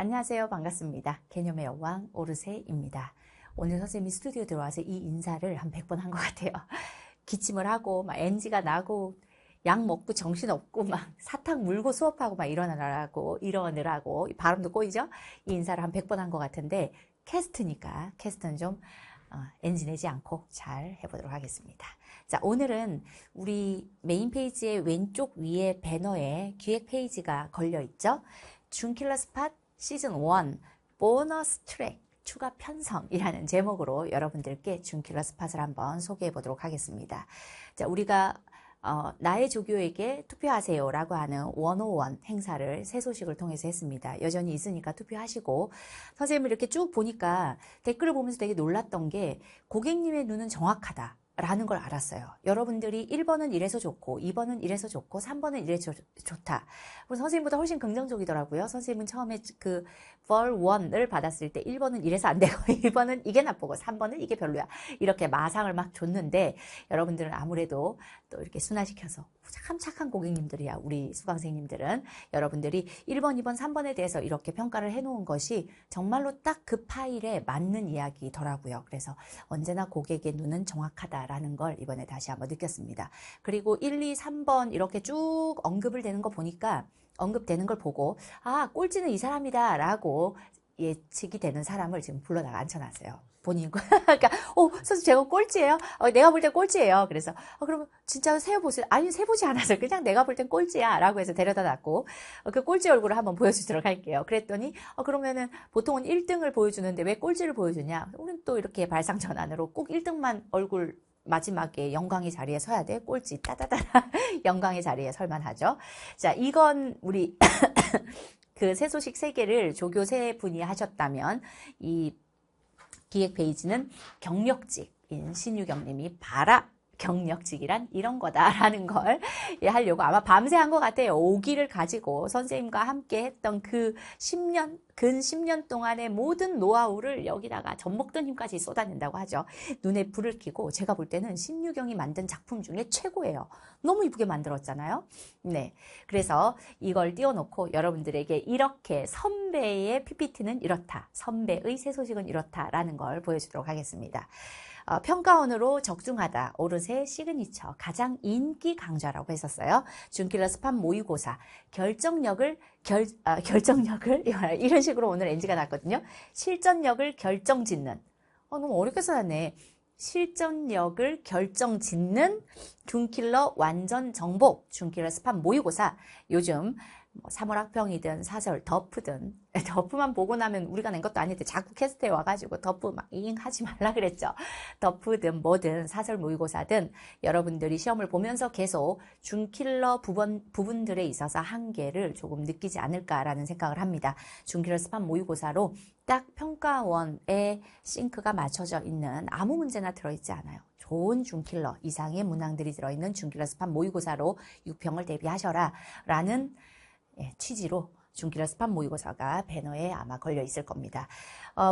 안녕하세요. 반갑습니다. 개념의 여왕 오르세입니다. 오늘 선생님이 스튜디오 들어와서 이 인사를 한 100번 한 것 같아요. 기침을 하고 막 NG가 나고 약 먹고 정신없고 막 사탕 물고 수업하고 막 이러느라고 발음도 꼬이죠? 이 인사를 한 100번 한 것 같은데 캐스트니까 캐스트는 좀 NG 내지 않고 잘 해보도록 하겠습니다. 자, 오늘은 우리 메인 페이지의 왼쪽 위에 배너에 기획 페이지가 걸려있죠? 준킬러 스팟 시즌 1 보너스 트랙 추가 편성이라는 제목으로 여러분들께 준킬러 스팟을 한번 소개해 보도록 하겠습니다. 자, 우리가 나의 조교에게 투표하세요 라고 하는 101 행사를 새 소식을 통해서 했습니다. 여전히 있으니까 투표하시고, 선생님을 이렇게 쭉 보니까 댓글을 보면서 되게 놀랐던 게 고객님의 눈은 정확하다 라는 걸 알았어요. 여러분들이 1번은 이래서 좋고 2번은 이래서 좋고 3번은 이래서 좋다. 선생님보다 훨씬 긍정적이더라고요. 선생님은 처음에 그 Fall 1을 받았을 때 1번은 이래서 안 되고 2번은 이게 나쁘고 3번은 이게 별로야. 이렇게 마상을 막 줬는데 여러분들은 아무래도 또 이렇게 순화시켜서 참 착한 고객님들이야. 우리 수강생님들은 여러분들이 1번, 2번, 3번에 대해서 이렇게 평가를 해놓은 것이 정말로 딱 그 파일에 맞는 이야기더라고요. 그래서 언제나 고객의 눈은 정확하다라는 걸 이번에 다시 한번 느꼈습니다. 그리고 1, 2, 3번 이렇게 쭉 언급되는 걸 보고 꼴찌는 이 사람이다 라고 예측이 되는 사람을 지금 불러다가 앉혀놨어요. 본인 그러니까 선생님 제가 꼴찌예요? 내가 볼 땐 꼴찌예요. 그래서 그러면 진짜 세어보세요. 아니 세보지 않아서 그냥 내가 볼 땐 꼴찌야 라고 해서 데려다 놨고 그 꼴찌 얼굴을 한번 보여주도록 할게요. 그랬더니 그러면은 보통은 1등을 보여주는데 왜 꼴찌를 보여주냐? 우리는 또 이렇게 발상전환으로 꼭 1등만 얼굴 마지막에 영광의 자리에 서야 돼. 꼴찌 따다다다 영광의 자리에 설만 하죠. 자, 이건 우리 그 새 소식 3개를 조교 3분이 하셨다면 이 기획 페이지는 경력직인 신유경님이 봐라. 경력직이란 이런 거다라는 걸 하려고 아마 밤새 한 것 같아요. 오기를 가지고 선생님과 함께 했던 근 10년 동안의 모든 노하우를 여기다가 젖먹던 힘까지 쏟아낸다고 하죠. 눈에 불을 켜고 제가 볼 때는 신유경이 만든 작품 중에 최고예요. 너무 이쁘게 만들었잖아요. 네, 그래서 이걸 띄워놓고 여러분들에게 이렇게 선배의 PPT는 이렇다. 선배의 새 소식은 이렇다라는 걸 보여주도록 하겠습니다. 평가원으로 적중하다 오르세 시그니처 가장 인기 강좌라고 했었어요. 준킬러 스팟 모의고사 결정력을 이런 식으로 오늘 NG가 났거든요. 실전력을 결정짓는 너무 어렵게 써놨네. 실전력을 결정짓는 준킬러 완전 정복 준킬러 스팟 모의고사. 요즘 사물학평이든 사설 덕프든 덕프만 보고 나면 우리가 낸 것도 아닌데 자꾸 캐스트에 와가지고 덕프 막 하지 말라 그랬죠. 덕프든 뭐든 사설 모의고사든 여러분들이 시험을 보면서 계속 준킬러 부분들에 있어서 한계를 조금 느끼지 않을까라는 생각을 합니다. 준킬러 스팟 모의고사로 딱 평가원에 싱크가 맞춰져 있는 아무 문제나 들어있지 않아요. 좋은 준킬러 이상의 문항들이 들어있는 준킬러 스팟 모의고사로 6평을 대비하셔라 라는 취지로 준킬러 스팟 모의고사가 배너에 아마 걸려 있을 겁니다.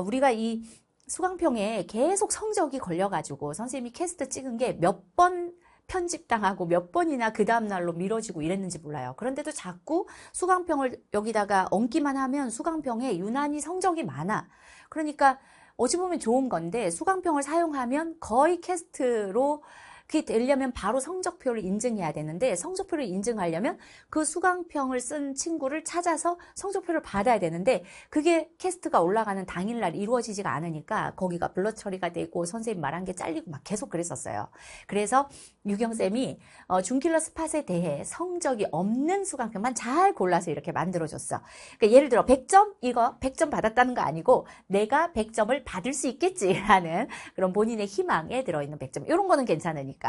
우리가 이 수강평에 계속 성적이 걸려가지고 선생님이 캐스트 찍은 게 몇 번 편집당하고 몇 번이나 그 다음날로 미뤄지고 이랬는지 몰라요. 그런데도 자꾸 수강평을 여기다가 얹기만 하면 수강평에 유난히 성적이 많아. 그러니까 어찌 보면 좋은 건데 수강평을 사용하면 거의 캐스트로 그게 되려면 바로 성적표를 인증해야 되는데 성적표를 인증하려면 그 수강평을 쓴 친구를 찾아서 성적표를 받아야 되는데 그게 캐스트가 올라가는 당일날 이루어지지가 않으니까 거기가 블러 처리가 되고 선생님 말한 게 잘리고 막 계속 그랬었어요. 그래서 유경쌤이 준킬러 스팟에 대해 성적이 없는 수강평만 잘 골라서 이렇게 만들어줬어. 그러니까 예를 들어 100점? 이거 100점 받았다는 거 아니고 내가 100점을 받을 수 있겠지라는 그런 본인의 희망에 들어있는 100점. 이런 거는 괜찮으니까.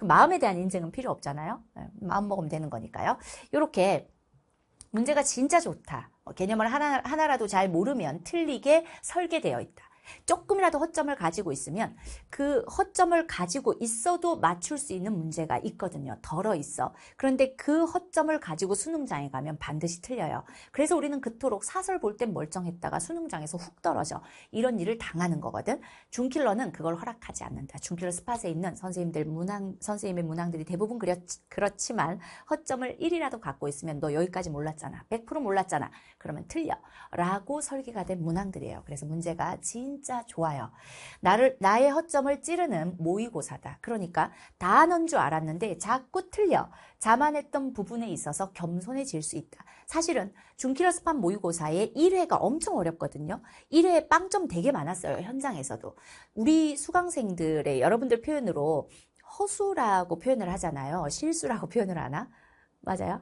마음에 대한 인증은 필요 없잖아요. 마음 먹으면 되는 거니까요. 이렇게 문제가 진짜 좋다. 개념을 하나라도 잘 모르면 틀리게 설계되어 있다. 조금이라도 허점을 가지고 있으면 그 허점을 가지고 있어도 맞출 수 있는 문제가 있거든요. 덜어 있어. 그런데 그 허점을 가지고 수능장에 가면 반드시 틀려요. 그래서 우리는 그토록 사설 볼 땐 멀쩡했다가 수능장에서 훅 떨어져. 이런 일을 당하는 거거든. 준킬러는 그걸 허락하지 않는다. 준킬러 스팟에 있는 선생님의 문항들이 대부분 그렇지만 허점을 1이라도 갖고 있으면 너 여기까지 몰랐잖아. 100% 몰랐잖아. 그러면 틀려. 라고 설계가 된 문항들이에요. 그래서 문제가 진짜 좋아요. 나의 허점을 찌르는 모의고사다. 그러니까 다 아는 줄 알았는데 자꾸 틀려. 자만했던 부분에 있어서 겸손해질 수 있다. 사실은 준킬러 스팟 모의고사의 1회가 엄청 어렵거든요. 1회에 빵점 되게 많았어요. 현장에서도. 우리 수강생들의 여러분들 표현으로 허수라고 표현을 하잖아요. 실수라고 표현을 하나? 맞아요?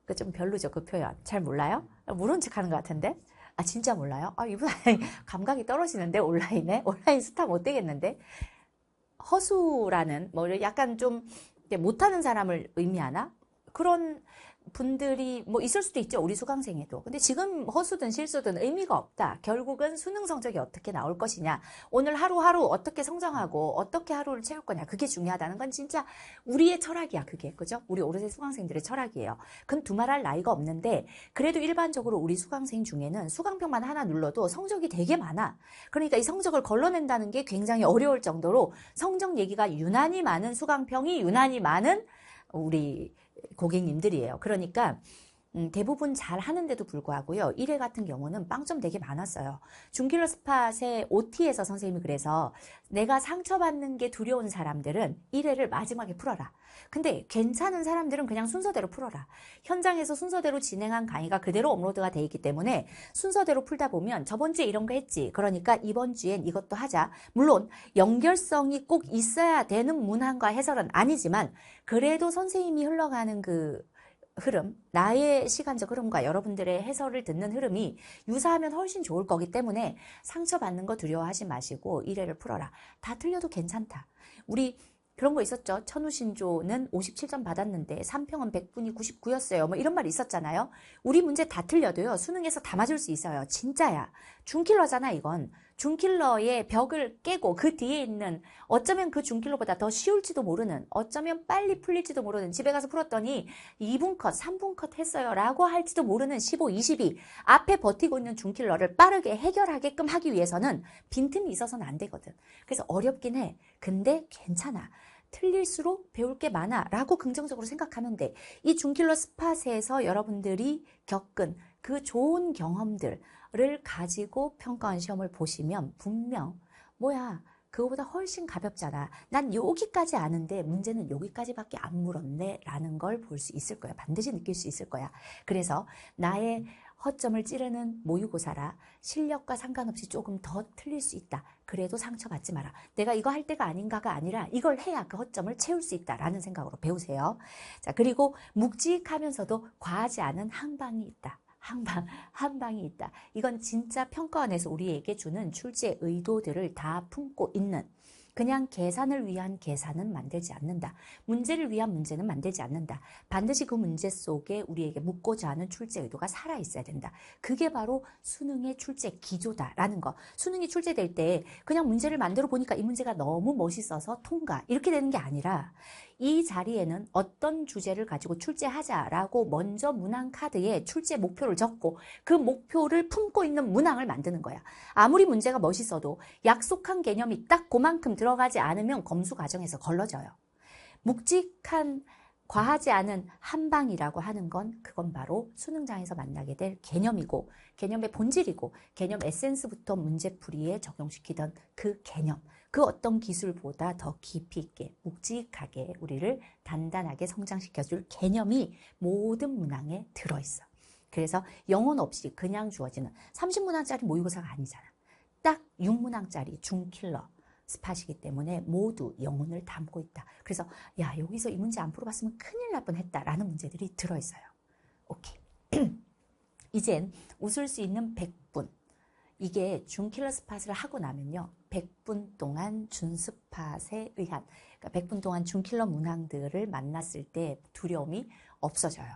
그 좀 별로죠, 그 표현. 잘 몰라요? 모른 척 하는 것 같은데? 아, 진짜 몰라요? 아, 이분 감각이 떨어지는데, 온라인에? 온라인 스타 못 되겠는데? 허수라는, 뭐, 약간 좀 못하는 사람을 의미하나? 그런 분들이 뭐 있을 수도 있죠. 우리 수강생에도. 근데 지금 허수든 실수든 의미가 없다. 결국은 수능 성적이 어떻게 나올 것이냐. 오늘 하루하루 어떻게 성장하고 어떻게 하루를 채울 거냐. 그게 중요하다는 건 진짜 우리의 철학이야. 그게. 그죠? 우리 오르세 수강생들의 철학이에요. 그건 두말할 나이가 없는데 그래도 일반적으로 우리 수강생 중에는 수강평만 하나 눌러도 성적이 되게 많아. 그러니까 이 성적을 걸러낸다는 게 굉장히 어려울 정도로 성적 얘기가 유난히 많은 수강평이 유난히 많은 우리 고객님들이에요. 그러니까 대부분 잘 하는데도 불구하고요. 1회 같은 경우는 빵점 되게 많았어요. 준킬러 스팟의 OT에서 선생님이 그래서 내가 상처받는 게 두려운 사람들은 1회를 마지막에 풀어라. 근데 괜찮은 사람들은 그냥 순서대로 풀어라. 현장에서 순서대로 진행한 강의가 그대로 업로드가 돼 있기 때문에 순서대로 풀다 보면 저번 주에 이런 거 했지. 그러니까 이번 주엔 이것도 하자. 물론 연결성이 꼭 있어야 되는 문항과 해설은 아니지만 그래도 선생님이 흘러가는 그 흐름, 나의 시간적 흐름과 여러분들의 해설을 듣는 흐름이 유사하면 훨씬 좋을 거기 때문에 상처받는 거 두려워하지 마시고 1회를 풀어라. 다 틀려도 괜찮다. 우리 그런 거 있었죠. 천우신조는 57점 받았는데 3평은 100분이 99였어요. 뭐 이런 말 있었잖아요. 우리 문제 다 틀려도요. 수능에서 다 맞을 수 있어요. 진짜야. 준킬러잖아 이건. 준킬러의 벽을 깨고 그 뒤에 있는 어쩌면 그 준킬러보다 더 쉬울지도 모르는 어쩌면 빨리 풀릴지도 모르는 집에 가서 풀었더니 2분 컷, 3분 컷 했어요 라고 할지도 모르는 15, 22 앞에 버티고 있는 준킬러를 빠르게 해결하게끔 하기 위해서는 빈틈이 있어서는 안 되거든. 그래서 어렵긴 해. 근데 괜찮아. 틀릴수록 배울 게 많아 라고 긍정적으로 생각하면 돼. 이 준킬러 스팟에서 여러분들이 겪은 그 좋은 경험들을 가지고 평가원 시험을 보시면 분명 뭐야 그거보다 훨씬 가볍잖아. 난 여기까지 아는데 문제는 여기까지밖에 안 물었네 라는 걸 볼 수 있을 거야. 반드시 느낄 수 있을 거야. 그래서 나의 허점을 찌르는 모의고사라 실력과 상관없이 조금 더 틀릴 수 있다. 그래도 상처받지 마라. 내가 이거 할 때가 아닌가가 아니라 이걸 해야 그 허점을 채울 수 있다라는 생각으로 배우세요. 자, 그리고 묵직하면서도 과하지 않은 항방이 있다. 한방이 있다. 이건 진짜 평가원에서 우리에게 주는 출제 의도들을 다 품고 있는 그냥 계산을 위한 계산은 만들지 않는다. 문제를 위한 문제는 만들지 않는다. 반드시 그 문제 속에 우리에게 묻고자 하는 출제 의도가 살아있어야 된다. 그게 바로 수능의 출제 기조다라는 거. 수능이 출제될 때 그냥 문제를 만들어 보니까 이 문제가 너무 멋있어서 통과 이렇게 되는 게 아니라 이 자리에는 어떤 주제를 가지고 출제하자라고 먼저 문항 카드에 출제 목표를 적고 그 목표를 품고 있는 문항을 만드는 거야. 아무리 문제가 멋있어도 약속한 개념이 딱 그만큼 들어가지 않으면 검수 과정에서 걸러져요. 묵직한 과하지 않은 한방이라고 하는 건 그건 바로 수능장에서 만나게 될 개념이고 개념의 본질이고 개념 에센스부터 문제풀이에 적용시키던 그 개념 그 어떤 기술보다 더 깊이 있게 묵직하게 우리를 단단하게 성장시켜줄 개념이 모든 문항에 들어있어. 그래서 영혼 없이 그냥 주어지는 30문항짜리 모의고사가 아니잖아. 딱 6문항짜리 준킬러 스팟이기 때문에 모두 영혼을 담고 있다. 그래서 야 여기서 이 문제 안 풀어봤으면 큰일 날 뻔했다라는 문제들이 들어있어요. 오케이. 이젠 웃을 수 있는 100분. 이게 준킬러 스팟을 하고 나면요. 100분 동안 준스팟에 의한 그러니까 100분 동안 준킬러 문항들을 만났을 때 두려움이 없어져요.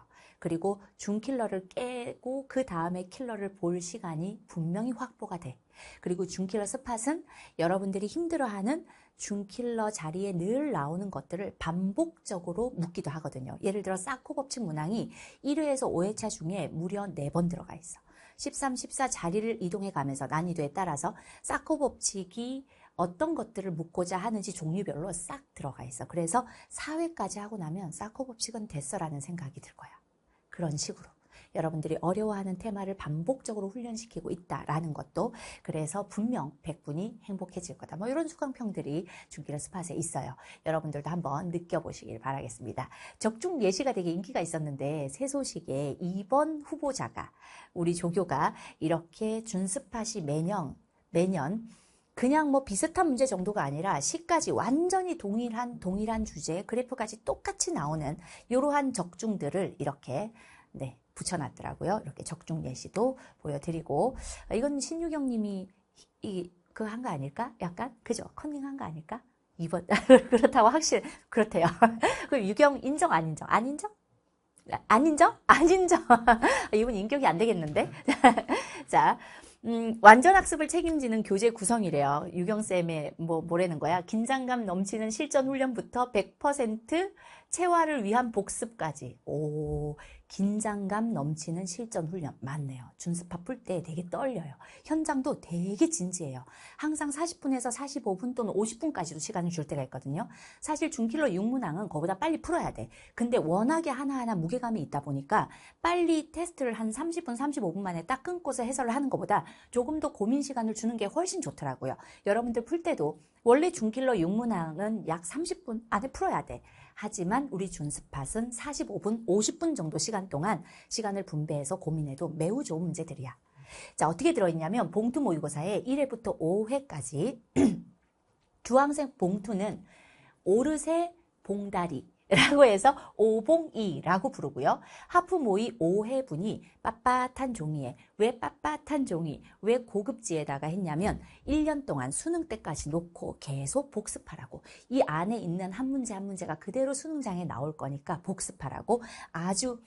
그리고 준킬러를 깨고 그 다음에 킬러를 볼 시간이 분명히 확보가 돼. 그리고 준킬러 스팟은 여러분들이 힘들어하는 준킬러 자리에 늘 나오는 것들을 반복적으로 묻기도 하거든요. 예를 들어 사코 법칙 문항이 1회에서 5회차 중에 무려 4번 들어가 있어. 13, 14 자리를 이동해 가면서 난이도에 따라서 사코 법칙이 어떤 것들을 묻고자 하는지 종류별로 싹 들어가 있어. 그래서 4회까지 하고 나면 사코 법칙은 됐어라는 생각이 들 거야. 그런 식으로 여러분들이 어려워하는 테마를 반복적으로 훈련시키고 있다라는 것도, 그래서 분명 100분이 행복해질 거다. 뭐 이런 수강평들이 준킬러 스팟에 있어요. 여러분들도 한번 느껴보시길 바라겠습니다. 적중 예시가 되게 인기가 있었는데 새 소식에 2번 후보자가, 우리 조교가 이렇게 준 스팟이 매년 그냥 뭐 비슷한 문제 정도가 아니라 시까지 완전히 동일한 주제, 그래프까지 똑같이 나오는 이러한 적중들을 이렇게 붙여놨더라고요. 이렇게 적중 예시도 보여드리고, 이건 신유경 님이 그거 한 거 아닐까? 약간? 그죠? 컨닝한 거 아닐까? 2번. 그렇다고 그렇대요. 그럼 유경 인정, 안 인정? 안 인정? 안 인정? 안 인정. 이분 인격이 안 되겠는데? 자. 완전 학습을 책임지는 교재 구성이래요. 유경쌤의 뭐라는 거야? 긴장감 넘치는 실전 훈련부터 100% 체화를 위한 복습까지. 오, 긴장감 넘치는 실전 훈련. 맞네요. 준스팟 풀 때 되게 떨려요. 현장도 되게 진지해요. 항상 40분에서 45분 또는 50분까지도 시간을 줄 때가 있거든요. 사실 준킬러 6문항은 그거보다 빨리 풀어야 돼. 근데 워낙에 하나하나 무게감이 있다 보니까 빨리 테스트를 한 30분, 35분 만에 딱 끊고서 해설을 하는 것보다 조금 더 고민 시간을 주는 게 훨씬 좋더라고요. 여러분들 풀 때도 원래 준킬러 6문항은 약 30분 안에 풀어야 돼. 하지만 우리 준스팟은 45분, 50분 정도 시간 동안 시간을 분배해서 고민해도 매우 좋은 문제들이야. 자, 어떻게 들어있냐면 봉투 모의고사에 1회부터 5회까지 주황색 봉투는 오르세 봉다리 라고 해서 오봉이라고 부르고요. 하프 모의 5회분이 빳빳한 종이에, 왜 빳빳한 종이, 왜 고급지에다가 했냐면 1년 동안 수능 때까지 놓고 계속 복습하라고. 이 안에 있는 한 문제 한 문제가 그대로 수능장에 나올 거니까 복습하라고 아주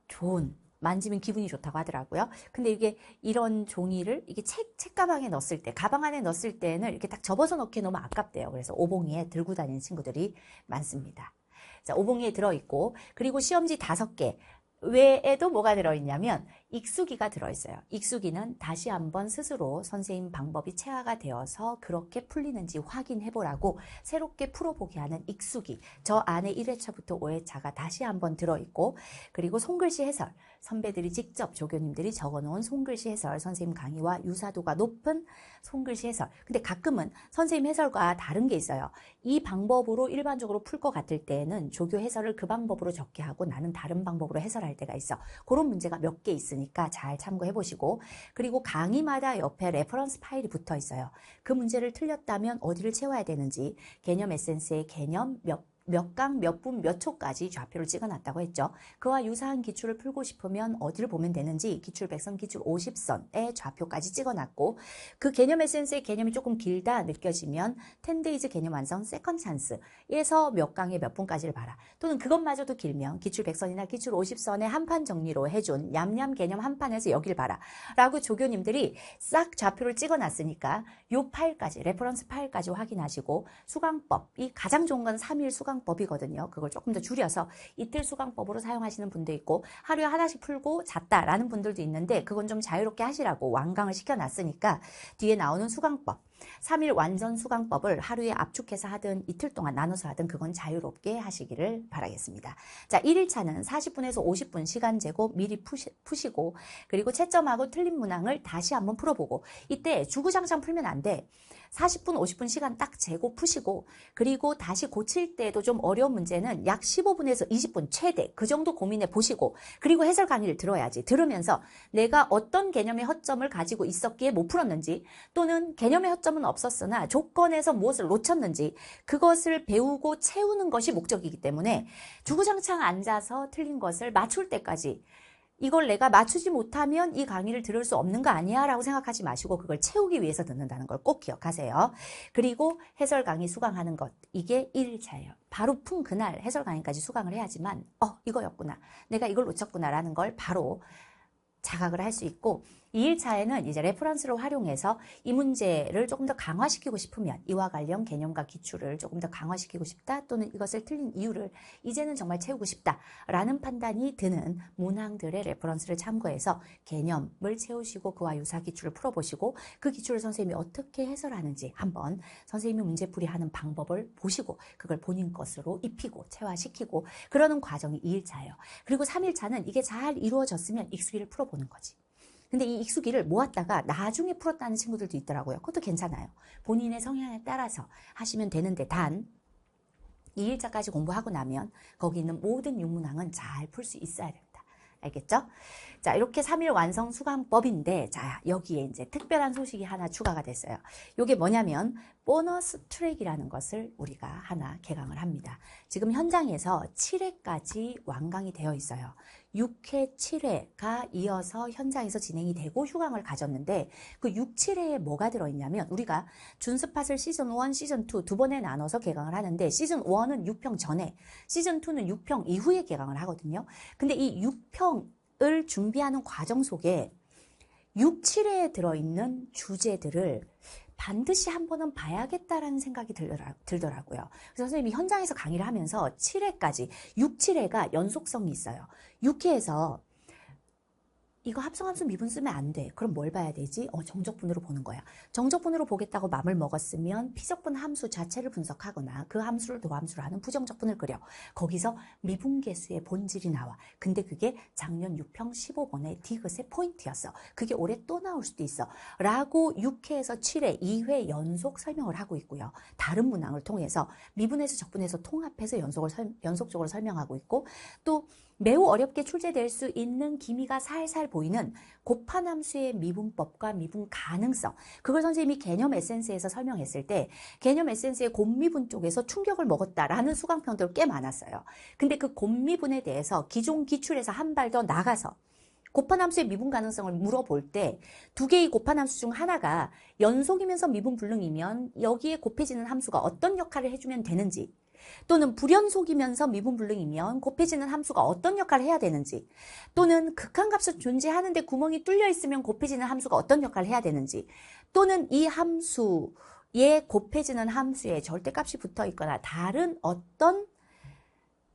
좋은, 만지면 기분이 좋다고 하더라고요. 근데 이게 이런 종이를 이게 책가방에 넣었을 때, 가방 안에 넣었을 때는 이렇게 딱 접어서 넣기 너무 아깝대요. 그래서 오봉이에 들고 다니는 친구들이 많습니다. 자, 오봉이에 들어있고, 그리고 시험지 5개 외에도 뭐가 들어있냐면 익수기가 들어있어요. 익수기는 다시 한번 스스로 선생님 방법이 체화가 되어서 그렇게 풀리는지 확인해보라고 새롭게 풀어보게 하는 익수기. 저 안에 1회차부터 5회차가 다시 한번 들어있고, 그리고 손글씨 해설. 선배들이 직접 조교님들이 적어놓은 손글씨 해설, 선생님 강의와 유사도가 높은 손글씨 해설. 근데 가끔은 선생님 해설과 다른 게 있어요. 이 방법으로 일반적으로 풀 것 같을 때에는 조교 해설을 그 방법으로 적게 하고 나는 다른 방법으로 해설할 때가 있어. 그런 문제가 몇 개 있으니까 잘 참고해 보시고, 그리고 강의마다 옆에 레퍼런스 파일이 붙어 있어요. 그 문제를 틀렸다면 어디를 채워야 되는지, 개념 에센스의 개념 몇 강, 몇 분, 몇 초까지 좌표를 찍어놨다고 했죠. 그와 유사한 기출을 풀고 싶으면 어디를 보면 되는지 기출 100선, 기출 50선의 좌표까지 찍어놨고, 그 개념 에센스의 개념이 조금 길다 느껴지면 10days 개념 완성 세컨 찬스에서 몇 강에 몇 분까지를 봐라. 또는 그것마저도 길면 기출 100선이나 기출 50선의 한판 정리로 해준 냠냠 개념 한 판에서 여길 봐라 라고 조교님들이 싹 좌표를 찍어놨으니까 요 파일까지, 레퍼런스 파일까지 확인하시고, 수강법이 가장 좋은 건 3일 수강법이거든요. 그걸 조금 더 줄여서 이틀 수강법으로 사용하시는 분도 있고, 하루에 하나씩 풀고 잤다라는 분들도 있는데, 그건 좀 자유롭게 하시라고 완강을 시켜놨으니까 뒤에 나오는 수강법, 3일 완전 수강법을 하루에 압축해서 하든 이틀 동안 나눠서 하든 그건 자유롭게 하시기를 바라겠습니다. 자, 1일차는 40분에서 50분 시간 재고 미리 푸시고, 그리고 채점하고 틀린 문항을 다시 한번 풀어보고, 이때 주구장창 풀면 안 돼. 40분, 50분 시간 딱 재고 푸시고, 그리고 다시 고칠 때도 좀 어려운 문제는 약 15분에서 20분 최대 그 정도 고민해 보시고, 그리고 해설 강의를 들어야지. 들으면서 내가 어떤 개념의 허점을 가지고 있었기에 못 풀었는지, 또는 개념의 허점은 없었으나 조건에서 무엇을 놓쳤는지 그것을 배우고 채우는 것이 목적이기 때문에 주구장창 앉아서 틀린 것을 맞출 때까지 이걸 내가 맞추지 못하면 이 강의를 들을 수 없는 거 아니야? 라고 생각하지 마시고 그걸 채우기 위해서 듣는다는 걸 꼭 기억하세요. 그리고 해설 강의 수강하는 것, 이게 1일차예요. 바로 푼 그날 해설 강의까지 수강을 해야지만 이거였구나. 내가 이걸 놓쳤구나 라는 걸 바로 자각을 할 수 있고 2일차에는 이제 레퍼런스를 활용해서 이 문제를 조금 더 강화시키고 싶으면 이와 관련 개념과 기출을 조금 더 강화시키고 싶다 또는 이것을 틀린 이유를 이제는 정말 채우고 싶다라는 판단이 드는 문항들의 레퍼런스를 참고해서 개념을 채우시고 그와 유사 기출을 풀어보시고 그 기출을 선생님이 어떻게 해설하는지 한번 선생님이 문제풀이하는 방법을 보시고 그걸 본인 것으로 입히고 체화시키고 그러는 과정이 2일차예요. 그리고 3일차는 이게 잘 이루어졌으면 익숙이를 풀어보는 거지. 근데 이 익숙이를 모았다가 나중에 풀었다는 친구들도 있더라고요. 그것도 괜찮아요. 본인의 성향에 따라서 하시면 되는데 단 2일차까지 공부하고 나면 거기 있는 모든 육문항은 잘 풀 수 있어야 됩니다. 알겠죠? 자, 이렇게 3일 완성 수강법인데 자, 여기에 이제 특별한 소식이 하나 추가가 됐어요. 이게 뭐냐면 보너스 트랙이라는 것을 우리가 하나 개강을 합니다. 지금 현장에서 7회까지 완강이 되어 있어요. 6회, 7회가 이어서 현장에서 진행이 되고 휴강을 가졌는데 그 6, 7회에 뭐가 들어있냐면 우리가 준스팟을 시즌 1, 시즌 2 두 번에 나눠서 개강을 하는데 시즌 1은 6평 전에, 시즌 2는 6평 이후에 개강을 하거든요. 근데 이 6평을 준비하는 과정 속에 6, 7회에 들어있는 주제들을 반드시 한 번은 봐야겠다라는 생각이 들더라고요. 그래서 선생님이 현장에서 강의를 하면서 7회까지, 6, 7회가 연속성이 있어요. 6회에서 이거 합성함수 미분 쓰면 안 돼. 그럼 뭘 봐야 되지? 정적분으로 보는 거야. 정적분으로 보겠다고 마음을 먹었으면 피적분 함수 자체를 분석하거나 그 함수를 도함수로 하는 부정적분을 그려. 거기서 미분계수의 본질이 나와. 근데 그게 작년 6평 15번의 디귿의 포인트였어. 그게 올해 또 나올 수도 있어. 라고 6회에서 7회, 2회 연속 설명을 하고 있고요. 다른 문항을 통해서 미분에서 적분에서 통합해서 연속적으로 설명하고 있고 또 매우 어렵게 출제될 수 있는 기미가 살살 보이는 곱한함수의 미분법과 미분 가능성, 그걸 선생님이 개념 에센스에서 설명했을 때 개념 에센스의 곱미분 쪽에서 충격을 먹었다라는 수강평들 꽤 많았어요. 근데 그 곱미분에 대해서 기존 기출에서 한 발 더 나가서 곱한함수의 미분 가능성을 물어볼 때 두 개의 곱한함수 중 하나가 연속이면서 미분 불능이면 여기에 곱해지는 함수가 어떤 역할을 해주면 되는지, 또는 불연속이면서 미분불능이면 곱해지는 함수가 어떤 역할을 해야 되는지, 또는 극한값은 존재하는데 구멍이 뚫려 있으면 곱해지는 함수가 어떤 역할을 해야 되는지, 또는 이 함수에 곱해지는 함수에 절대값이 붙어 있거나 다른 어떤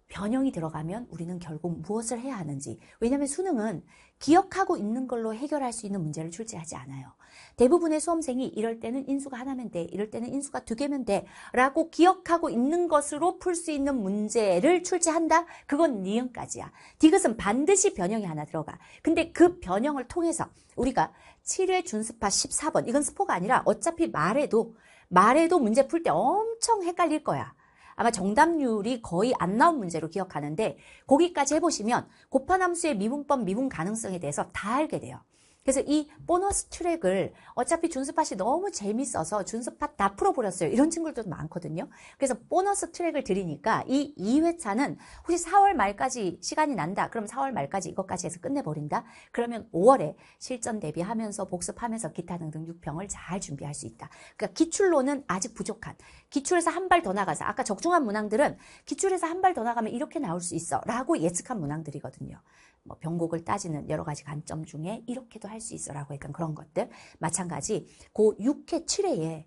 변형이 들어가면 우리는 결국 무엇을 해야 하는지. 왜냐하면 수능은 기억하고 있는 걸로 해결할 수 있는 문제를 출제하지 않아요. 대부분의 수험생이 이럴 때는 인수가 하나면 돼, 이럴 때는 인수가 두 개면 돼 라고 기억하고 있는 것으로 풀 수 있는 문제를 출제한다? 그건 니은까지야. 디귿은 반드시 변형이 하나 들어가. 근데 그 변형을 통해서 우리가 7회 준스팟 14번, 이건 스포가 아니라 어차피 말해도 문제 풀 때 엄청 헷갈릴 거야. 아마 정답률이 거의 안 나온 문제로 기억하는데 거기까지 해보시면 곱한함수의 미분법, 미분 가능성에 대해서 다 알게 돼요. 그래서 이 보너스 트랙을 어차피 준스팟이 너무 재밌어서 준스팟 다 풀어버렸어요. 이런 친구들도 많거든요. 그래서 보너스 트랙을 드리니까 이 2회차는 혹시 4월 말까지 시간이 난다. 그럼 4월 말까지 이것까지 해서 끝내버린다. 그러면 5월에 실전 대비하면서 복습하면서 기타 등등 6평을 잘 준비할 수 있다. 그러니까 기출로는 아직 부족한, 기출에서 한 발 더 나가서 아까 적중한 문항들은 기출에서 한 발 더 나가면 이렇게 나올 수 있어 라고 예측한 문항들이거든요. 뭐 변곡을 따지는 여러 가지 관점 중에 이렇게도 할 수 있어라고 했던 그런 것들. 마찬가지 그 6회, 7회에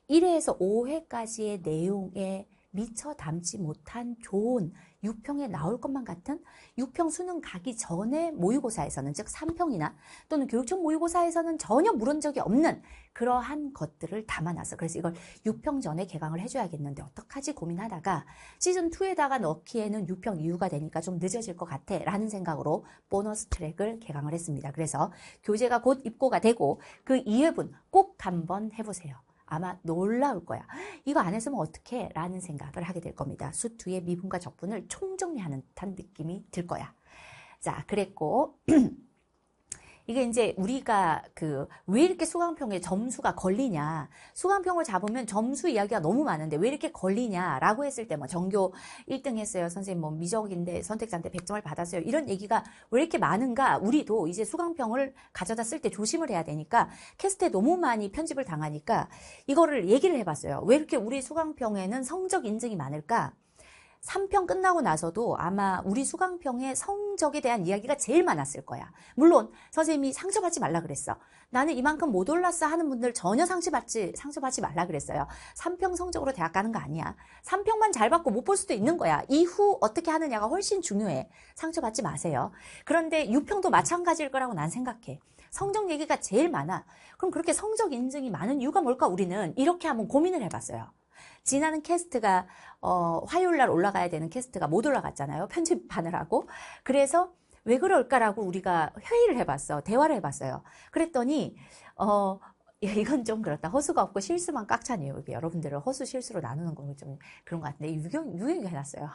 1회에서 5회까지의 내용에 미처 담지 못한 좋은 6평에 나올 것만 같은 6평 수능 가기 전에 모의고사에서는, 즉 3평이나 또는 교육청 모의고사에서는 전혀 물은 적이 없는 그러한 것들을 담아놨어. 그래서 이걸 6평 전에 개강을 해줘야겠는데 어떡하지 고민하다가 시즌2에다가 넣기에는 6평 이후가 되니까 좀 늦어질 것 같아 라는 생각으로 보너스 트랙을 개강을 했습니다. 그래서 교재가 곧 입고가 되고 그 2회분 꼭 한번 해보세요. 아마 놀라울 거야. 이거 안 했으면 어떡해? 라는 생각을 하게 될 겁니다. 수2의 미분과 적분을 총정리하는 듯한 느낌이 들 거야. 자, 그랬고 이게 이제 우리가 왜 이렇게 수강평에 점수가 걸리냐. 수강평을 잡으면 점수 이야기가 너무 많은데 왜 이렇게 걸리냐라고 했을 때 뭐 전교 1등 했어요. 선생님 뭐 미적인데 선택자인데 100점을 받았어요. 이런 얘기가 왜 이렇게 많은가. 우리도 이제 수강평을 가져다 쓸 때 조심을 해야 되니까 캐스트에 너무 많이 편집을 당하니까 이거를 얘기를 해봤어요. 왜 이렇게 우리 수강평에는 성적 인증이 많을까? 3평 끝나고 나서도 아마 우리 수강평의 성적에 대한 이야기가 제일 많았을 거야. 물론 선생님이 상처받지 말라 그랬어. 나는 이만큼 못 올랐어 하는 분들 전혀 상처받지 말라 그랬어요. 3평 성적으로 대학 가는 거 아니야. 3평만 잘 받고 못 볼 수도 있는 거야. 이후 어떻게 하느냐가 훨씬 중요해. 상처받지 마세요. 그런데 6평도 마찬가지일 거라고 난 생각해. 성적 얘기가 제일 많아. 그럼 그렇게 성적 인증이 많은 이유가 뭘까? 우리는 이렇게 한번 고민을 해봤어요. 지나는 캐스트가 화요일날 올라가야 되는 캐스트가 못 올라갔잖아요. 편집하느라고. 그래서 왜 그럴까라고 우리가 회의를 해봤어. 대화를 해봤어요. 그랬더니 이건 좀 그렇다. 허수가 없고 실수만 꽉 차네요. 이게 여러분들을 허수 실수로 나누는 건 좀 그런 것 같은데 유경이 해놨어요.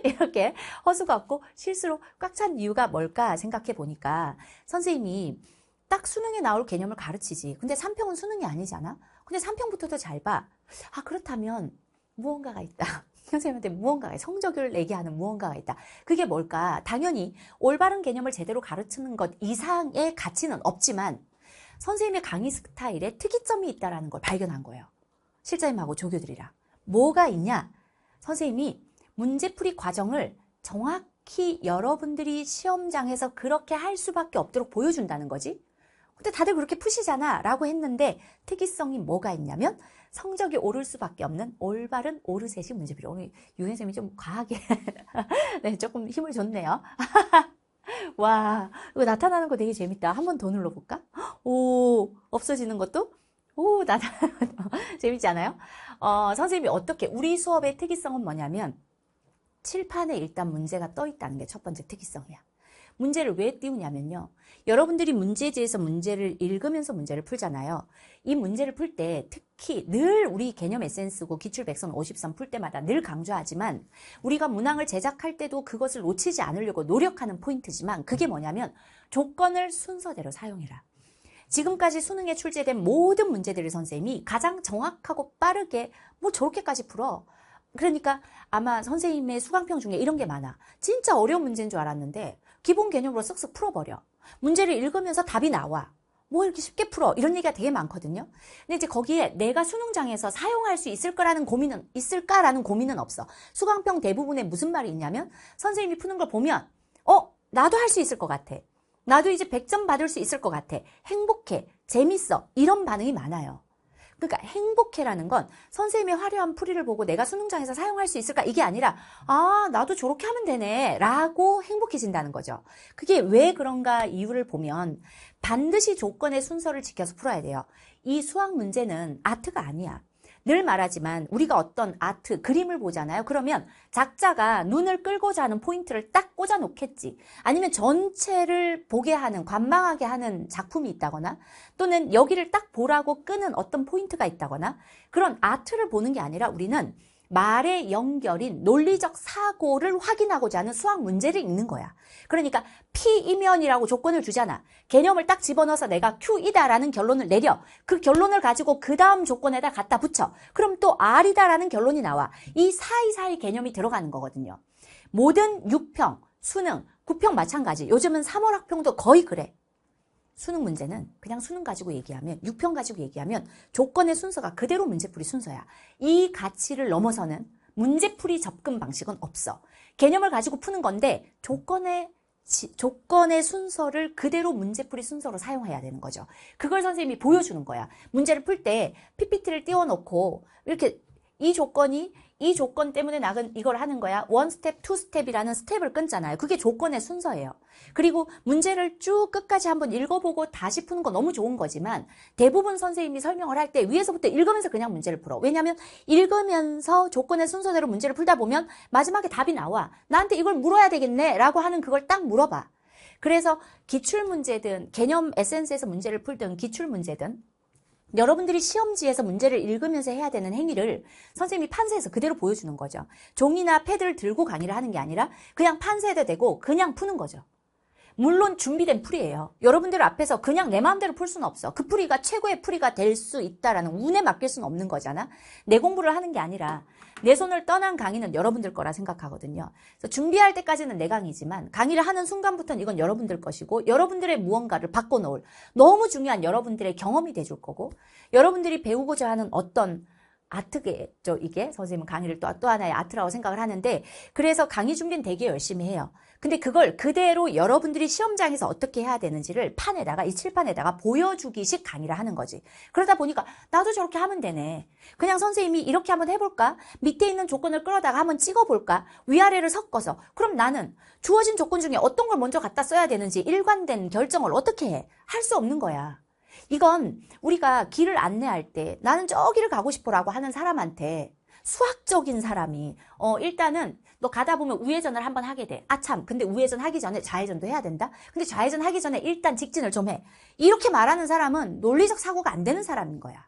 이렇게 허수가 없고 실수로 꽉 찬 이유가 뭘까 생각해 보니까 선생님이 딱 수능에 나올 개념을 가르치지. 근데 3평은 수능이 아니잖아. 근데 3평부터도 잘 봐. 아, 그렇다면 무언가가 있다. 선생님한테 무언가가, 성적을 내게 하는 무언가가 있다. 그게 뭘까? 당연히 올바른 개념을 제대로 가르치는 것 이상의 가치는 없지만 선생님의 강의 스타일에 특이점이 있다는 걸 발견한 거예요. 실장님하고 조교들이랑. 뭐가 있냐? 선생님이 문제풀이 과정을 정확히 여러분들이 시험장에서 그렇게 할 수밖에 없도록 보여준다는 거지. 근데 다들 그렇게 푸시잖아 라고 했는데 특이성이 뭐가 있냐면 성적이 오를 수밖에 없는 올바른 오르세시 문제풀이. 오늘 유현쌤이 좀 과하게 네, 조금 힘을 줬네요. 와, 이거 나타나는 거 되게 재밌다. 한 번 더 눌러볼까? 오, 없어지는 것도? 오, 나타나는 것도 재밌지 않아요? 선생님이 어떻게, 우리 수업의 특이성은 뭐냐면 칠판에 일단 문제가 떠 있다는 게 첫 번째 특이성이야. 문제를 왜 띄우냐면요. 여러분들이 문제지에서 문제를 읽으면서 문제를 풀잖아요. 이 문제를 풀 때 특히 늘 우리 개념 에센스고 기출 100선 50선 풀 때마다 늘 강조하지만 우리가 문항을 제작할 때도 그것을 놓치지 않으려고 노력하는 포인트지만 그게 뭐냐면 조건을 순서대로 사용해라. 지금까지 수능에 출제된 모든 문제들을 선생님이 가장 정확하고 빠르게 뭐 저렇게까지 풀어. 그러니까 아마 선생님의 수강평 중에 이런 게 많아. 진짜 어려운 문제인 줄 알았는데 기본 개념으로 쓱쓱 풀어버려. 문제를 읽으면서 답이 나와. 뭐 이렇게 쉽게 풀어. 이런 얘기가 되게 많거든요. 근데 이제 거기에 내가 수능장에서 사용할 수 있을까라는 고민은 없어. 수강평 대부분에 무슨 말이 있냐면 선생님이 푸는 걸 보면 나도 할 수 있을 것 같아. 나도 이제 100점 받을 수 있을 것 같아. 행복해. 재밌어. 이런 반응이 많아요. 그러니까 행복해라는 건 선생님의 화려한 풀이를 보고 내가 수능장에서 사용할 수 있을까? 이게 아니라 나도 저렇게 하면 되네 라고 행복해진다는 거죠. 그게 왜 그런가 이유를 보면 반드시 조건의 순서를 지켜서 풀어야 돼요. 이 수학 문제는 아트가 아니야. 늘 말하지만 우리가 어떤 아트, 그림을 보잖아요. 그러면 작자가 눈을 끌고자 하는 포인트를 딱 꽂아 놓겠지. 아니면 전체를 보게 하는, 관망하게 하는 작품이 있다거나 또는 여기를 딱 보라고 끄는 어떤 포인트가 있다거나 그런 아트를 보는 게 아니라 우리는 말의 연결인 논리적 사고를 확인하고자 하는 수학 문제를 읽는 거야. 그러니까 P이면이라고 조건을 주잖아. 개념을 딱 집어넣어서 내가 Q이다라는 결론을 내려. 그 결론을 가지고 그 다음 조건에다 갖다 붙여. 그럼 또 R이다라는 결론이 나와. 이 사이사이 개념이 들어가는 거거든요. 모든 6평, 수능, 9평 마찬가지. 요즘은 3월 학평도 거의 그래. 수능 문제는 그냥 수능 가지고 얘기하면 6평 가지고 얘기하면 조건의 순서가 그대로 문제풀이 순서야. 이 가치를 넘어서는 문제풀이 접근 방식은 없어. 개념을 가지고 푸는 건데 조건의 순서를 그대로 문제풀이 순서로 사용해야 되는 거죠. 그걸 선생님이 보여주는 거야. 문제를 풀 때 PPT를 띄워놓고 이렇게 이 조건 때문에 나는 이걸 하는 거야. 1스텝, 2스텝이라는 스텝을 끊잖아요. 그게 조건의 순서예요. 그리고 문제를 쭉 끝까지 한번 읽어보고 다시 푸는 거 너무 좋은 거지만 대부분 선생님이 설명을 할 때 위에서부터 읽으면서 그냥 문제를 풀어. 왜냐하면 읽으면서 조건의 순서대로 문제를 풀다 보면 마지막에 답이 나와. 나한테 이걸 물어야 되겠네 라고 하는 그걸 딱 물어봐. 그래서 기출문제든 개념 에센스에서 문제를 풀든 기출문제든 여러분들이 시험지에서 문제를 읽으면서 해야 되는 행위를 선생님이 판세에서 그대로 보여주는 거죠. 종이나 패드를 들고 강의를 하는 게 아니라 그냥 판세에다 대고 그냥 푸는 거죠. 물론 준비된 풀이에요. 여러분들 앞에서 그냥 내 마음대로 풀 수는 없어. 그 풀이가 최고의 풀이가 될 수 있다라는 운에 맡길 수는 없는 거잖아. 내 공부를 하는 게 아니라 내 손을 떠난 강의는 여러분들 거라 생각하거든요. 그래서 준비할 때까지는 내 강의지만 강의를 하는 순간부터는 이건 여러분들 것이고 여러분들의 무언가를 바꿔놓을 너무 중요한 여러분들의 경험이 돼줄 거고 여러분들이 배우고자 하는 어떤 아트겠죠. 이게 선생님은 강의를 또 하나의 아트라고 생각을 하는데 그래서 강의 준비는 되게 열심히 해요. 근데 그걸 그대로 여러분들이 시험장에서 어떻게 해야 되는지를 판에다가 이 칠판에다가 보여주기식 강의를 하는 거지. 그러다 보니까 나도 저렇게 하면 되네. 그냥 선생님이 이렇게 한번 해볼까? 밑에 있는 조건을 끌어다가 한번 찍어볼까? 위아래를 섞어서. 그럼 나는 주어진 조건 중에 어떤 걸 먼저 갖다 써야 되는지 일관된 결정을 어떻게 해? 할 수 없는 거야. 이건 우리가 길을 안내할 때 나는 저기를 가고 싶어라고 하는 사람한테 수학적인 사람이 일단은 너 가다 보면 우회전을 한번 하게 돼. 아 참 근데 우회전 하기 전에 좌회전도 해야 된다. 근데 좌회전 하기 전에 일단 직진을 좀 해. 이렇게 말하는 사람은 논리적 사고가 안 되는 사람인 거야.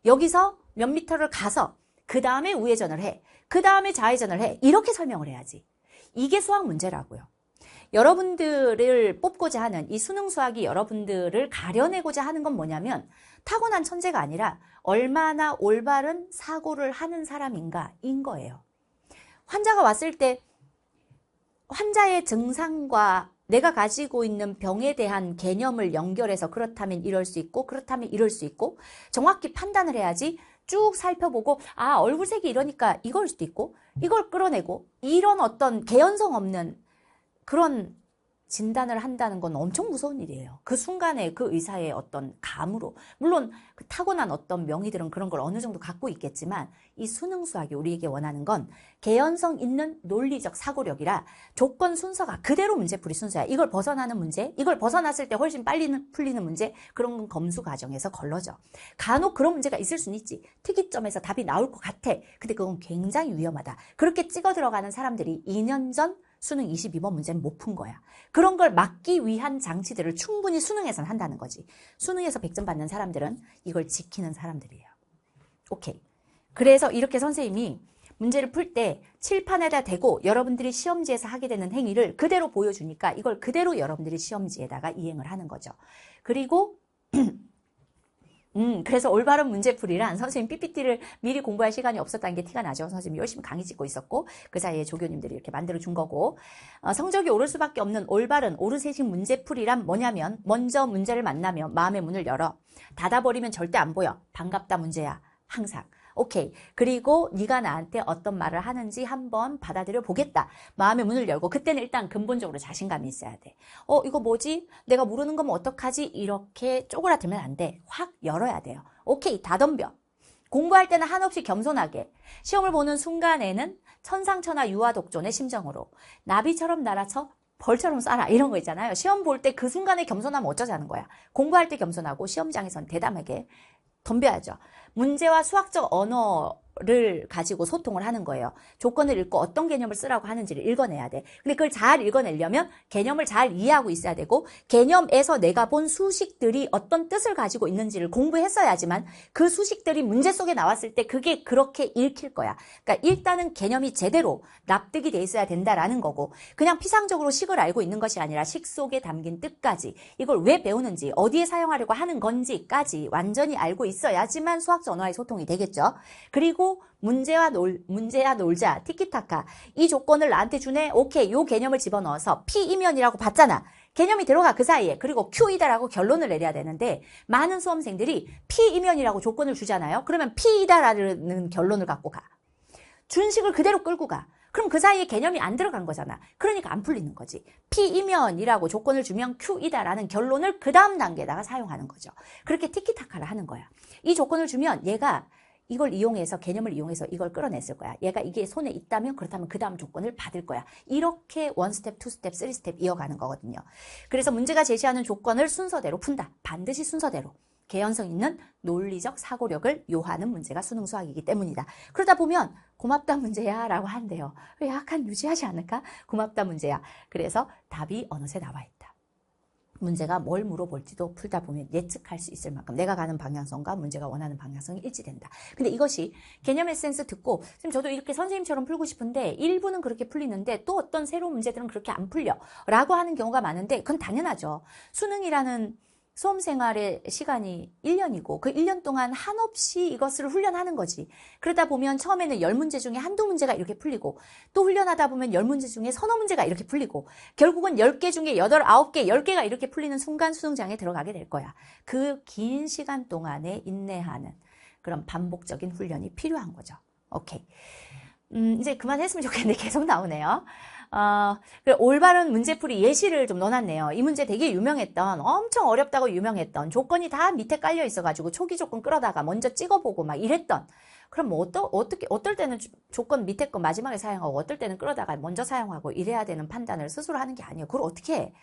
여기서 몇 미터를 가서 그 다음에 우회전을 해. 그 다음에 좌회전을 해. 이렇게 설명을 해야지. 이게 수학 문제라고요. 여러분들을 뽑고자 하는 이 수능 수학이 여러분들을 가려내고자 하는 건 뭐냐면 타고난 천재가 아니라 얼마나 올바른 사고를 하는 사람인가인 거예요. 환자가 왔을 때 환자의 증상과 내가 가지고 있는 병에 대한 개념을 연결해서 그렇다면 이럴 수 있고 그렇다면 이럴 수 있고 정확히 판단을 해야지 쭉 살펴보고 아 얼굴색이 이러니까 이걸 수도 있고 이걸 끌어내고 이런 어떤 개연성 없는 그런 진단을 한다는 건 엄청 무서운 일이에요. 그 순간에 그 의사의 어떤 감으로 물론 그 타고난 어떤 명의들은 그런 걸 어느 정도 갖고 있겠지만 이 수능 수학이 우리에게 원하는 건 개연성 있는 논리적 사고력이라 조건 순서가 그대로 문제풀이 순서야. 이걸 벗어나는 문제, 이걸 벗어났을 때 훨씬 빨리 풀리는 문제 그런 건 검수 과정에서 걸러져. 간혹 그런 문제가 있을 수는 있지. 특이점에서 답이 나올 것 같아. 근데 그건 굉장히 위험하다. 그렇게 찍어 들어가는 사람들이 2년 전 수능 22번 문제는 못 푼 거야. 그런 걸 막기 위한 장치들을 충분히 수능에서는 한다는 거지. 수능에서 100점 받는 사람들은 이걸 지키는 사람들이에요. 오케이. 그래서 이렇게 선생님이 문제를 풀 때 칠판에다 대고 여러분들이 시험지에서 하게 되는 행위를 그대로 보여주니까 이걸 그대로 여러분들이 시험지에다가 이행을 하는 거죠. 그리고 그래서 올바른 문제풀이란 선생님 PPT를 미리 공부할 시간이 없었다는 게 티가 나죠. 선생님이 열심히 강의 찍고 있었고 그 사이에 조교님들이 이렇게 만들어준 거고 성적이 오를 수밖에 없는 올바른 오르세식 문제풀이란 뭐냐면 먼저 문제를 만나면 마음의 문을 열어 닫아버리면 절대 안 보여. 반갑다 문제야. 항상. 오케이. 그리고 네가 나한테 어떤 말을 하는지 한번 받아들여 보겠다. 마음의 문을 열고 그때는 일단 근본적으로 자신감이 있어야 돼. 이거 뭐지? 내가 모르는 거면 어떡하지? 이렇게 쪼그라들면 안 돼. 확 열어야 돼요. 오케이. 다 덤벼. 공부할 때는 한없이 겸손하게 시험을 보는 순간에는 천상천하 유아독존의 심정으로 나비처럼 날아서 벌처럼 쏴라 이런 거 있잖아요. 시험 볼 때 그 순간에 겸손하면 어쩌자는 거야. 공부할 때 겸손하고 시험장에선 대담하게 덤벼야죠. 문제와 수학적 언어를 가지고 소통을 하는 거예요. 조건을 읽고 어떤 개념을 쓰라고 하는지를 읽어내야 돼. 근데 그걸 잘 읽어내려면 개념을 잘 이해하고 있어야 되고 개념에서 내가 본 수식들이 어떤 뜻을 가지고 있는지를 공부했어야지만 그 수식들이 문제 속에 나왔을 때 그게 그렇게 읽힐 거야. 그러니까 일단은 개념이 제대로 납득이 돼 있어야 된다라는 거고 그냥 피상적으로 식을 알고 있는 것이 아니라 식 속에 담긴 뜻까지 이걸 왜 배우는지 어디에 사용하려고 하는 건지까지 완전히 알고 있어야지만 수학적 언어의 소통이 되겠죠. 그리고 문제야 놀자 티키타카 이 조건을 나한테 주네. 오케이 요 개념을 집어넣어서 P이면이라고 봤잖아. 개념이 들어가 그 사이에. 그리고 Q이다라고 결론을 내려야 되는데 많은 수험생들이 P이면이라고 조건을 주잖아요. 그러면 P이다라는 결론을 갖고 가. 준식을 그대로 끌고 가. 그럼 그 사이에 개념이 안 들어간 거잖아. 그러니까 안 풀리는 거지. P이면이라고 조건을 주면 Q이다라는 결론을 그 다음 단계에다가 사용하는 거죠. 그렇게 티키타카를 하는 거야. 이 조건을 주면 얘가 이걸 이용해서 개념을 이용해서 이걸 끌어냈을 거야. 얘가 이게 손에 있다면 그렇다면 그 다음 조건을 받을 거야. 이렇게 1스텝, 2스텝, 3스텝 이어가는 거거든요. 그래서 문제가 제시하는 조건을 순서대로 푼다. 반드시 순서대로. 개연성 있는 논리적 사고력을 요하는 문제가 수능 수학이기 때문이다. 그러다 보면 고맙다 문제야 라고 한대요. 왜 약간 유지하지 않을까? 고맙다 문제야. 그래서 답이 어느새 나와 있다. 문제가 뭘 물어볼지도 풀다 보면 예측할 수 있을 만큼 내가 가는 방향성과 문제가 원하는 방향성이 일치된다. 근데 이것이 개념 에센스 듣고 선생님 저도 이렇게 선생님처럼 풀고 싶은데 일부는 그렇게 풀리는데 또 어떤 새로운 문제들은 그렇게 안 풀려 라고 하는 경우가 많은데 그건 당연하죠. 수능이라는 수험생활의 시간이 1년이고 그 1년 동안 한없이 이것을 훈련하는 거지. 그러다 보면 처음에는 10문제 중에 한두 문제가 이렇게 풀리고 또 훈련하다 보면 10문제 중에 서너 문제가 이렇게 풀리고 결국은 10개 중에 8, 9개, 10개가 이렇게 풀리는 순간 수능장에 들어가게 될 거야. 그 긴 시간 동안에 인내하는 그런 반복적인 훈련이 필요한 거죠. 오케이. 이제 그만했으면 좋겠는데 계속 나오네요. 올바른 문제풀이 예시를 좀 넣어놨네요. 이 문제 되게 유명했던, 엄청 어렵다고 유명했던, 조건이 다 밑에 깔려 있어가지고 초기 조건 끌어다가 먼저 찍어보고 막 이랬던. 그럼 뭐 어떨 때는 조건 밑에 거 마지막에 사용하고 어떨 때는 끌어다가 먼저 사용하고 이래야 되는 판단을 스스로 하는 게 아니에요. 그걸 어떻게 해?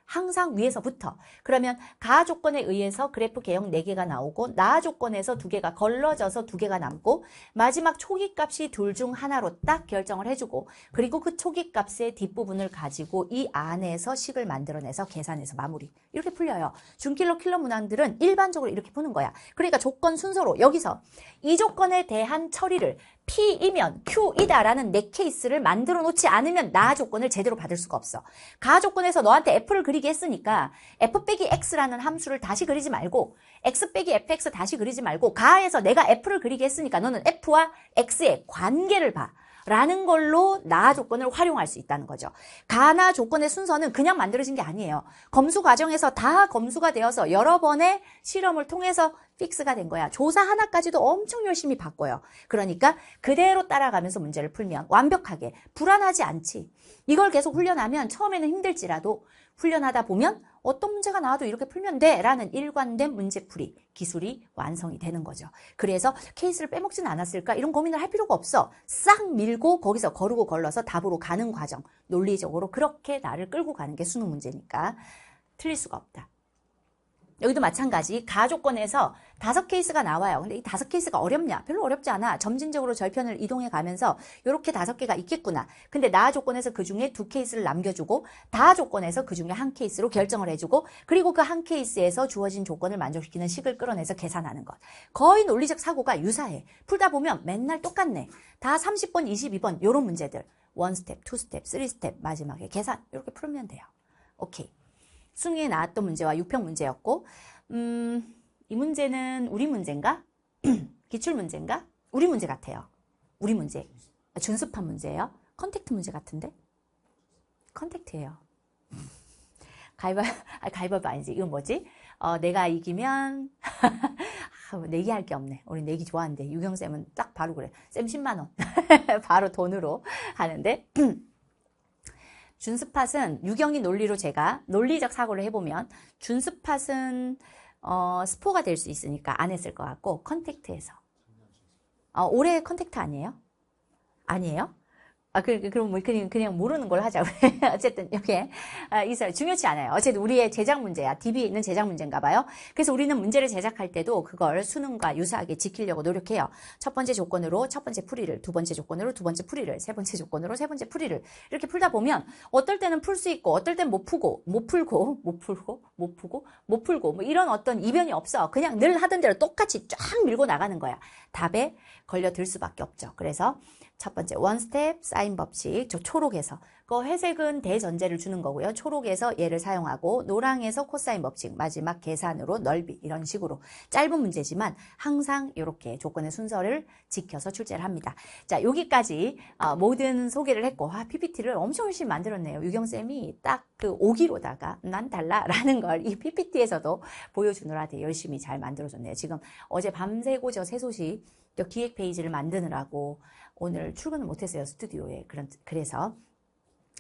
항상 위에서부터. 그러면 가 조건에 의해서 그래프 개형 4개가 나오고 나 조건에서 2개가 걸러져서 2개가 남고 마지막 초기 값이 둘 중 하나로 딱 결정을 해주고 그리고 그 초기 값의 뒷부분을 가지고 이 안에서 식을 만들어내서 계산해서 마무리. 이렇게 풀려요. 준킬러 킬러 문항들은 일반적으로 이렇게 푸는 거야. 그러니까 조건 순서로 여기서 이 조건에 대한 처리를 P이면 Q이다라는 내 케이스를 만들어 놓지 않으면 나 조건을 제대로 받을 수가 없어. 가 조건에서 너한테 F를 그리게 했으니까 F 빼기 X라는 함수를 다시 그리지 말고 X 빼기 FX 다시 그리지 말고 가에서 내가 F를 그리게 했으니까 너는 F와 X의 관계를 봐. 라는 걸로 나 조건을 활용할 수 있다는 거죠. 가나 조건의 순서는 그냥 만들어진 게 아니에요. 검수 과정에서 다 검수가 되어서 여러 번의 실험을 통해서 픽스가 된 거야. 조사 하나까지도 엄청 열심히 바꿔요. 그러니까 그대로 따라가면서 문제를 풀면 완벽하게 불안하지 않지. 이걸 계속 훈련하면 처음에는 힘들지라도 훈련하다 보면 어떤 문제가 나와도 이렇게 풀면 돼 라는 일관된 문제풀이 기술이 완성이 되는 거죠. 그래서 케이스를 빼먹지는 않았을까 이런 고민을 할 필요가 없어. 싹 밀고 거기서 거르고 걸러서 답으로 가는 과정. 논리적으로 그렇게 나를 끌고 가는 게 수능 문제니까 틀릴 수가 없다. 여기도 마찬가지 가 조건에서 5케이스가 나와요. 근데 이 5케이스가 어렵냐? 별로 어렵지 않아. 점진적으로 절편을 이동해 가면서 이렇게 5개가 있겠구나. 근데 나 조건에서 그 중에 2케이스를 남겨주고 다 조건에서 그 중에 1케이스로 결정을 해주고 그리고 그 1케이스에서 주어진 조건을 만족시키는 식을 끌어내서 계산하는 것. 거의 논리적 사고가 유사해. 풀다 보면 맨날 똑같네. 다 30번, 22번 이런 문제들. 1스텝, 2스텝, 3스텝 마지막에 계산 이렇게 풀면 돼요. 오케이. 수능에 나왔던 문제와 유평 문제였고 이 문제는 우리 문제인가? 기출 문제인가? 우리 문제 같아요. 우리 문제. 준수판 문제예요. 컨택트 문제 같은데? 컨택트예요. 가위바위보 아니지. 이건 뭐지? 내가 이기면 내기할 게 없네. 우리 내기 좋아하는데 유경쌤은 딱 바로 그래. 쌤 10만 원. 바로 돈으로 하는데 준스팟은 유경이 논리로 제가 논리적 사고를 해보면 준스팟은 스포가 될 수 있으니까 안 했을 것 같고 컨택트에서 올해 컨택트 아니에요? 아니에요? 그럼 뭐 그냥 모르는 걸 하자고. 어쨌든 이게 있어요. 중요치 않아요. 어쨌든 우리의 제작 문제야. DB에 있는 제작 문제인가 봐요. 그래서 우리는 문제를 제작할 때도 그걸 수능과 유사하게 지키려고 노력해요. 첫 번째 조건으로 첫 번째 풀이를, 두 번째 조건으로 두 번째 풀이를, 세 번째 조건으로 세 번째 풀이를 이렇게 풀다 보면 어떨 때는 풀 수 있고 어떨 때는 못 풀고 뭐 이런 어떤 이변이 없어. 그냥 늘 하던 대로 똑같이 쫙 밀고 나가는 거야. 답에 걸려들 수밖에 없죠. 그래서 첫 번째 원스텝 사인 법칙, 저 초록에서 그 회색은 대전제를 주는 거고요. 초록에서 얘를 사용하고 노랑에서 코사인 법칙, 마지막 계산으로 넓이 이런 식으로 짧은 문제지만 항상 이렇게 조건의 순서를 지켜서 출제를 합니다. 자, 여기까지 모든 소개를 했고 PPT를 엄청 열심히 만들었네요. 유경쌤이 딱 그 오기로다가 난 달라라는 걸 이 PPT에서도 보여주느라 되게 열심히 잘 만들어줬네요. 지금 어제 밤새고 저 새소식 기획 페이지를 만드느라고 오늘 출근을 못했어요. 스튜디오에. 그래서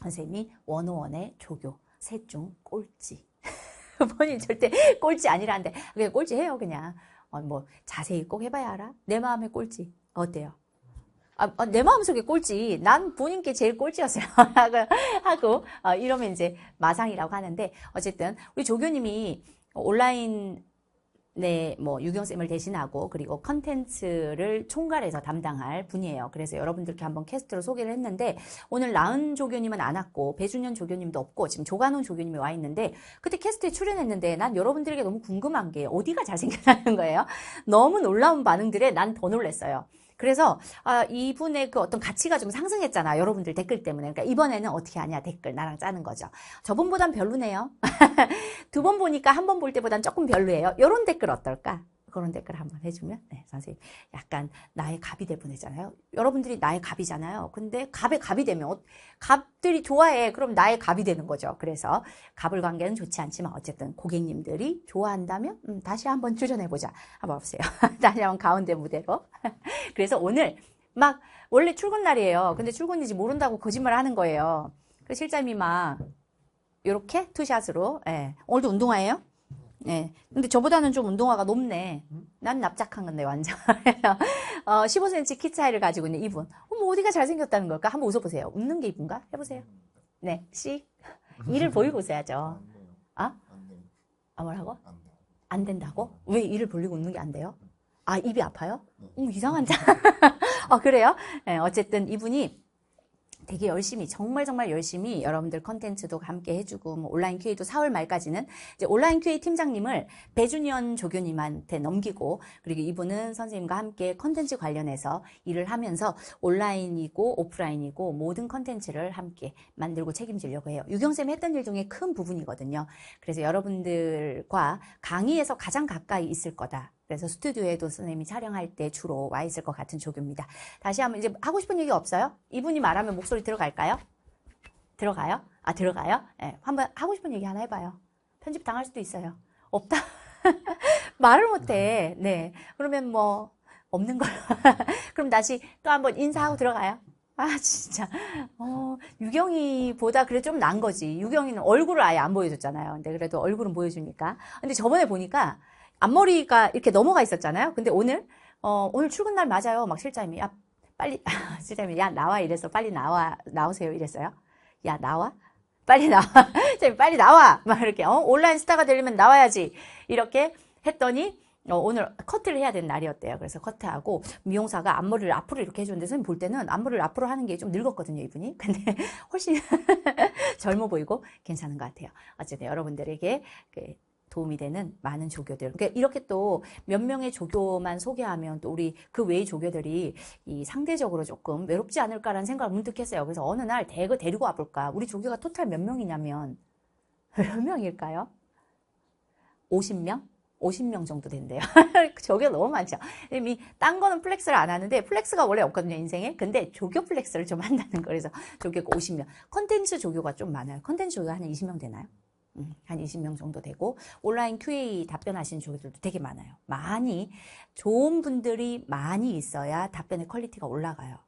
선생님이 101의 조교 셋 중 꼴찌. 본인 절대 꼴찌 아니라는데 그냥 꼴찌 해요. 그냥 뭐 자세히 꼭 해봐야 알아. 내 마음의 꼴찌 어때요? 내 마음속에 꼴찌. 난 본인께 제일 꼴찌였어요. 하고 이러면 이제 마상이라고 하는데 어쨌든 우리 조교님이 온라인 네, 뭐 유경쌤을 대신하고 그리고 컨텐츠를 총괄해서 담당할 분이에요. 그래서 여러분들께 한번 캐스트로 소개를 했는데 오늘 나은 조교님은 안 왔고 배준현 조교님도 없고 지금 조관훈 조교님이 와 있는데 그때 캐스트에 출연했는데 난 여러분들에게 너무 궁금한 게 어디가 잘생겼다는 거예요. 너무 놀라운 반응들에 난 더 놀랐어요. 그래서 이분의 그 어떤 가치가 좀 상승했잖아. 여러분들 댓글 때문에. 그러니까 이번에는 어떻게 하냐 댓글 나랑 짜는 거죠. 저번보단 별로네요. 두 번 보니까 한 번 볼 때보단 조금 별로예요. 요런 댓글 어떨까? 그런 댓글 한번 해주면 네, 선생님 약간 나의 갑이 돼 보내잖아요. 여러분들이 나의 갑이잖아요. 근데 갑의 갑이 되면 갑들이 좋아해. 그럼 나의 갑이 되는 거죠. 그래서 갑을 관계는 좋지 않지만 어쨌든 고객님들이 좋아한다면 다시 한번 출연해보자. 한번 보세요. 다시 한번 가운데 무대로. 그래서 오늘 막 원래 출근 날이에요. 근데 출근인지 모른다고 거짓말을 하는 거예요. 그 실장님이 막 이렇게 투샷으로 오늘도 운동화예요? 네. 근데 저보다는 좀 운동화가 높네. 난 납작한 건데, 완전. 15cm 키 차이를 가지고 있는 이분. 어머, 어디가 잘생겼다는 걸까? 한번 웃어보세요. 웃는 게 이쁜가? 해보세요. 네, 씩. 이를 보이고 웃어야죠. 아? 뭐라고? 안 된다고? 왜 이를 벌리고 웃는 게 안 돼요? 입이 아파요? 이상한 자. 그래요? 네, 어쨌든 이분이 되게 열심히 정말 열심히 여러분들 컨텐츠도 함께 해주고 뭐 온라인 QA도 4월 말까지는 이제 온라인 QA 팀장님을 배준현 조교님한테 넘기고 그리고 이분은 선생님과 함께 컨텐츠 관련해서 일을 하면서 온라인이고 오프라인이고 모든 컨텐츠를 함께 만들고 책임지려고 해요. 유경쌤이 했던 일 중에 큰 부분이거든요. 그래서 여러분들과 강의에서 가장 가까이 있을 거다. 그래서 스튜디오에도 선생님이 촬영할 때 주로 와 있을 것 같은 조교입니다. 다시 한번 이제 하고 싶은 얘기 없어요? 이분이 말하면 목소리 들어갈까요? 들어가요? 들어가요? 네, 한번 하고 싶은 얘기 하나 해봐요. 편집 당할 수도 있어요. 없다? 말을 못해. 네. 그러면 뭐 없는 걸로. 그럼 다시 또 한번 인사하고 들어가요. 진짜. 유경이보다 그래 좀 난 거지. 유경이는 얼굴을 아예 안 보여줬잖아요. 근데 그래도 얼굴은 보여주니까. 근데 저번에 보니까 앞머리가 이렇게 넘어가 있었잖아요. 근데 오늘 출근 날 맞아요. 막 실장님이 빨리 실장님이 나와 이래서 빨리 나오세요 이랬어요. 나와? 빨리 나와. 실장님이 빨리 나와. 막 이렇게 온라인 스타가 되려면 나와야지. 이렇게 했더니 오늘 커트를 해야 되는 날이었대요. 그래서 커트하고 미용사가 앞머리를 앞으로 이렇게 해줬는데 선생님 볼 때는 앞머리를 앞으로 하는 게 좀 늙었거든요, 이분이. 근데 훨씬 젊어 보이고 괜찮은 것 같아요. 어쨌든 여러분들에게 도움이 되는 많은 조교들. 그러니까 이렇게 또 몇 명의 조교만 소개하면 또 우리 그 외의 조교들이 상대적으로 조금 외롭지 않을까라는 생각을 문득 했어요. 그래서 어느 날 데리고 와볼까. 우리 조교가 토탈 몇 명이냐면 몇 명일까요? 50명? 50명 정도 된대요. 조교 너무 많죠. 이미 딴 거는 플렉스를 안 하는데 플렉스가 원래 없거든요, 인생에. 근데 조교 플렉스를 좀 한다는 거. 그래서 조교가 50명. 컨텐츠 조교가 좀 많아요. 컨텐츠 조교가 한 20명 되나요? 한 20명 정도 되고 온라인 QA 답변하시는 조교들도 되게 많아요. 많이 좋은 분들이 많이 있어야 답변의 퀄리티가 올라가요.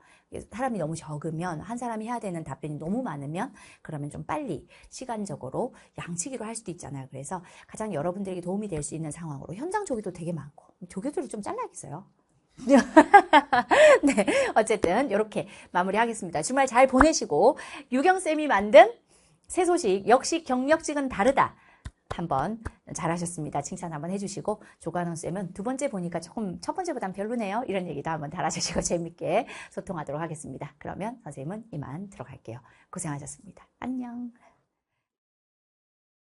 사람이 너무 적으면 한 사람이 해야 되는 답변이 너무 많으면 그러면 좀 빨리 시간적으로 양치기로 할 수도 있잖아요. 그래서 가장 여러분들에게 도움이 될 수 있는 상황으로 현장 조교도 되게 많고 조교들이 좀 잘라야겠어요. 네, 어쨌든 이렇게 마무리하겠습니다. 주말 잘 보내시고 유경쌤이 만든 새 소식 역시 경력직은 다르다. 한번 잘하셨습니다. 칭찬 한번 해주시고 조관훈 쌤은 두 번째 보니까 조금 첫 번째보단 별로네요. 이런 얘기도 한번 달아주시고 재밌게 소통하도록 하겠습니다. 그러면 선생님은 이만 들어갈게요. 고생하셨습니다. 안녕.